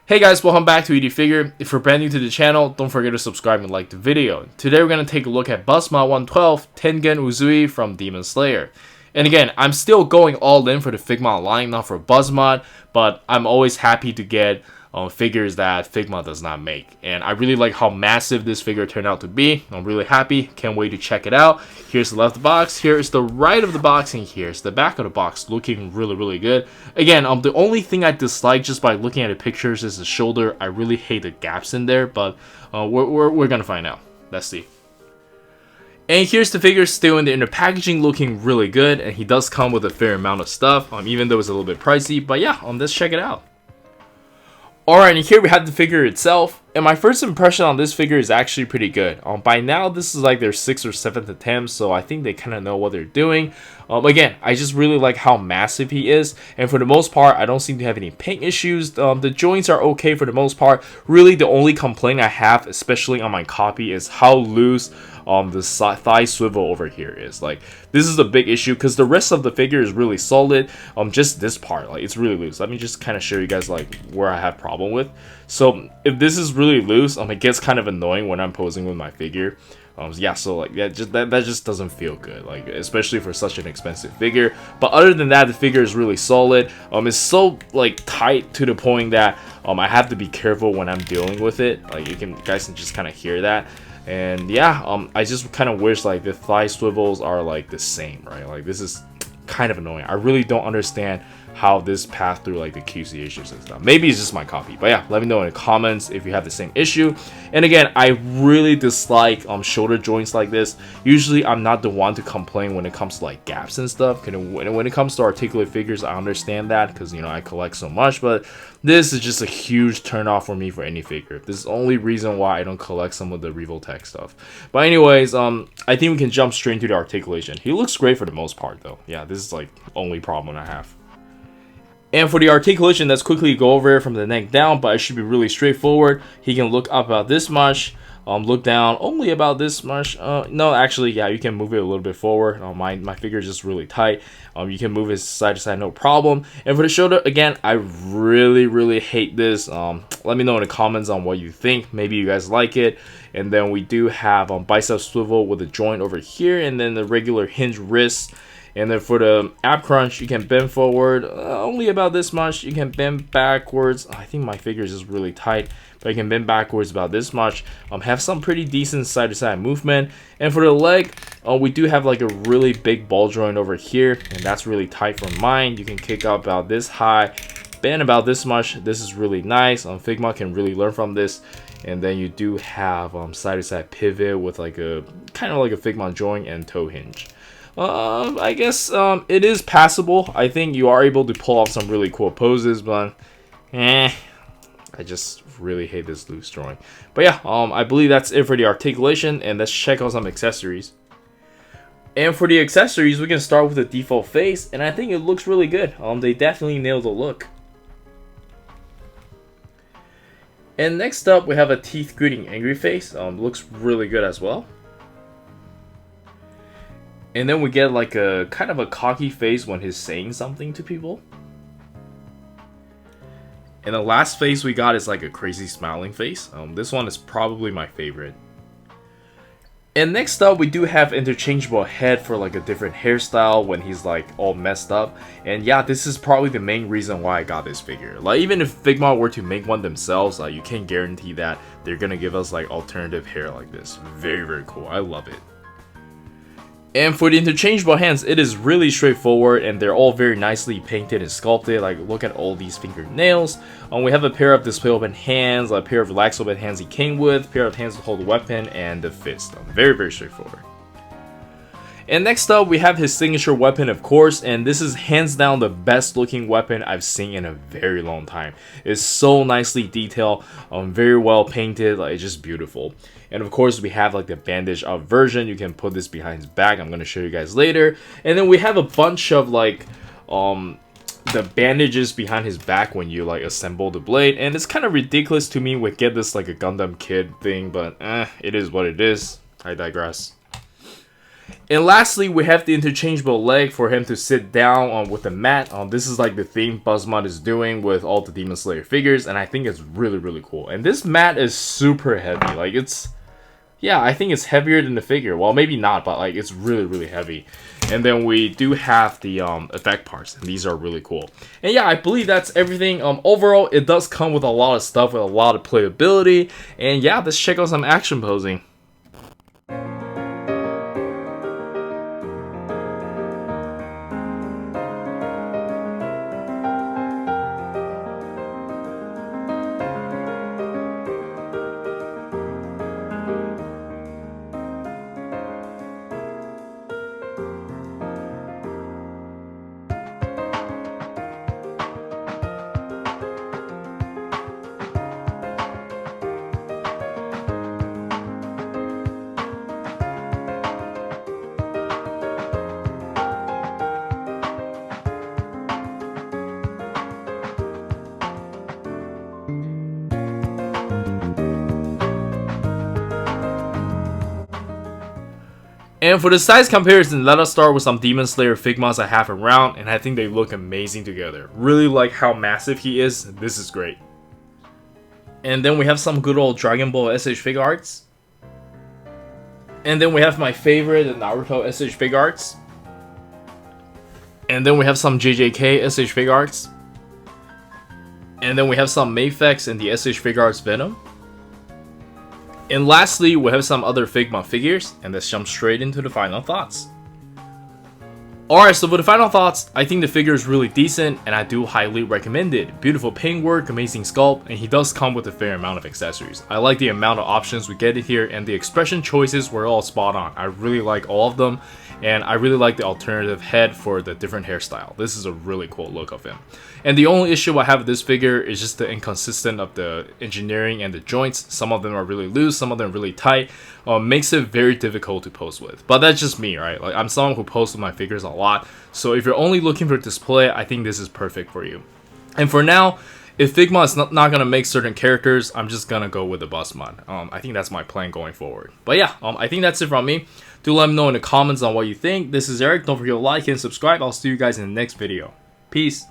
Hey guys, welcome back to ED Figure. If you're brand new to the channel, don't forget to subscribe and like the video. Today we're going to take a look at Buzzmod 112 Tengen Uzui from Demon Slayer. And again, I'm still going all in for the Figma line, not for Buzzmod, but I'm always happy to get figures that Figma does not make. And I really like how massive this figure turned out to be. I'm really happy. Can't wait to check it out. Here's the left of the box. Here's the right of the box. And here's the back of the box. Looking really good. Again, the only thing I dislike just by looking at the pictures is the shoulder. I really hate the gaps in there, but we're going to find out. Let's see. And here's the figure still in the inner packaging, looking really good. And he does come with a fair amount of stuff, even though it's a little bit pricey. But yeah, let's check it out. Alright, and here we have the figure itself, and my first impression on this figure is actually pretty good. By now, this is like their 6th or 7th attempt, so I think they kind of know what they're doing. Again, I just really like how massive he is, and for the most part, I don't seem to have any paint issues. The joints are okay for the most part. Really, the only complaint I have, especially on my copy, is how loose the thigh swivel over here is. Like, this is a big issue because the rest of the figure is really solid. Just this part, like, it's really loose. Let me just kind of show you guys like where I have problem with. So if this is really loose, it gets kind of annoying when I'm posing with my figure. Yeah, so like that just doesn't feel good, like especially for such an expensive figure. But other than that, the figure is really solid. It's so like tight to the point that I have to be careful when I'm dealing with it. Like guys can just kind of hear that. And yeah, I just kind of wish like the thigh swivels are like the same, right? Like this is kind of annoying. I really don't understand how this passed through like the QC issues and stuff. Maybe it's just my copy, but yeah, let me know in the comments if you have the same issue. And again, I really dislike shoulder joints like this. Usually I'm not the one to complain when it comes to like gaps and stuff. When it comes to articulate figures, I understand that because I collect so much, but this is just a huge turn off for me for any figure. This is the only reason why I don't collect some of the Revoltech stuff. But anyways, I think we can jump straight into the articulation. He looks great for the most part though. Yeah, this is like the only problem I have. And for the articulation, let's quickly go over it from the neck down, but it should be really straightforward. He can look up about this much, look down only about this much. No, actually, yeah, you can move it a little bit forward. My figure is just really tight. You can move it side to side, no problem. And for the shoulder, again, I really hate this. Let me know in the comments on what you think. Maybe you guys like it. And then we do have bicep swivel with a joint over here, and then the regular hinge wrist. And then for the ab crunch, you can bend forward only about this much. You can bend backwards. I think my figure is just really tight, but you can bend backwards about this much. Have some pretty decent side-to-side movement. And for the leg, we do have like a really big ball joint over here, and that's really tight for mine. You can kick up about this high, bend about this much. This is really nice. Figma can really learn from this. And then you do have side-to-side pivot with like a kind of like a Figma joint and toe hinge. I guess it is passable. I think you are able to pull off some really cool poses, but I just really hate this loose drawing. But yeah, I believe that's it for the articulation, and let's check out some accessories. And for the accessories, we can start with the default face, and I think it looks really good. They definitely nailed the look. And next up, we have a teeth gritting angry face. Looks really good as well. And then we get like a kind of a cocky face when he's saying something to people. And the last face we got is like a crazy smiling face. This one is probably my favorite. And next up, we do have interchangeable head for like a different hairstyle when he's like all messed up. And yeah, this is probably the main reason why I got this figure. Like even if Figma were to make one themselves, you can't guarantee that they're gonna give us like alternative hair like this. Very cool. I love it. And for the interchangeable hands, it is really straightforward, and they're all very nicely painted and sculpted. Like, look at all these fingernails. We have a pair of display open hands, a pair of relaxed open hands he came with, a pair of hands to hold the weapon, and the fist. Very straightforward. And next up, we have his signature weapon, of course, and this is hands down the best looking weapon I've seen in a very long time. It's so nicely detailed, very well painted, like it's just beautiful. And of course, we have like the bandage up version. You can put this behind his back. I'm going to show you guys later. And then we have a bunch of like the bandages behind his back when you like assemble the blade. And it's kind of ridiculous to me with get this like a Gundam Kid thing, but it is what it is. I digress. And lastly, we have the interchangeable leg for him to sit down on with the mat. This is like the theme Buzzmod is doing with all the Demon Slayer figures, and I think it's really cool. And this mat is super heavy. Like yeah, I think it's heavier than the figure. Well, maybe not, but like it's really heavy. And then we do have the effect parts, and these are really cool. And yeah, I believe that's everything. Overall, it does come with a lot of stuff, with a lot of playability. And yeah, let's check out some action posing. And for the size comparison, let us start with some Demon Slayer Figmas I have around, and I think they look amazing together. Really like how massive he is. This is great. And then we have some good old Dragon Ball SH fig arts. And then we have my favorite, the Naruto SH fig arts. And then we have some JJK SH fig arts. And then we have some Mayfex and the SH fig arts Venom. And lastly, we have some other Figma figures, and let's jump straight into the final thoughts. Alright, so for the final thoughts, I think the figure is really decent, and I do highly recommend it. Beautiful paintwork, amazing sculpt, and he does come with a fair amount of accessories. I like the amount of options we get in here, and the expression choices were all spot on. I really like all of them, and I really like the alternative head for the different hairstyle. This is a really cool look of him. And the only issue I have with this figure is just the inconsistent of the engineering and the joints. Some of them are really loose, some of them are really tight. Makes it very difficult to pose with. But that's just me, right? Like, I'm someone who poses with my figures a lot. So if you're only looking for display, I think this is perfect for you. And for now, if Figma is not going to make certain characters, I'm just going to go with the Buzzmod. I think that's my plan going forward. But yeah, I think that's it from me. Do let me know in the comments on what you think. This is Eric. Don't forget to like and subscribe. I'll see you guys in the next video. Peace.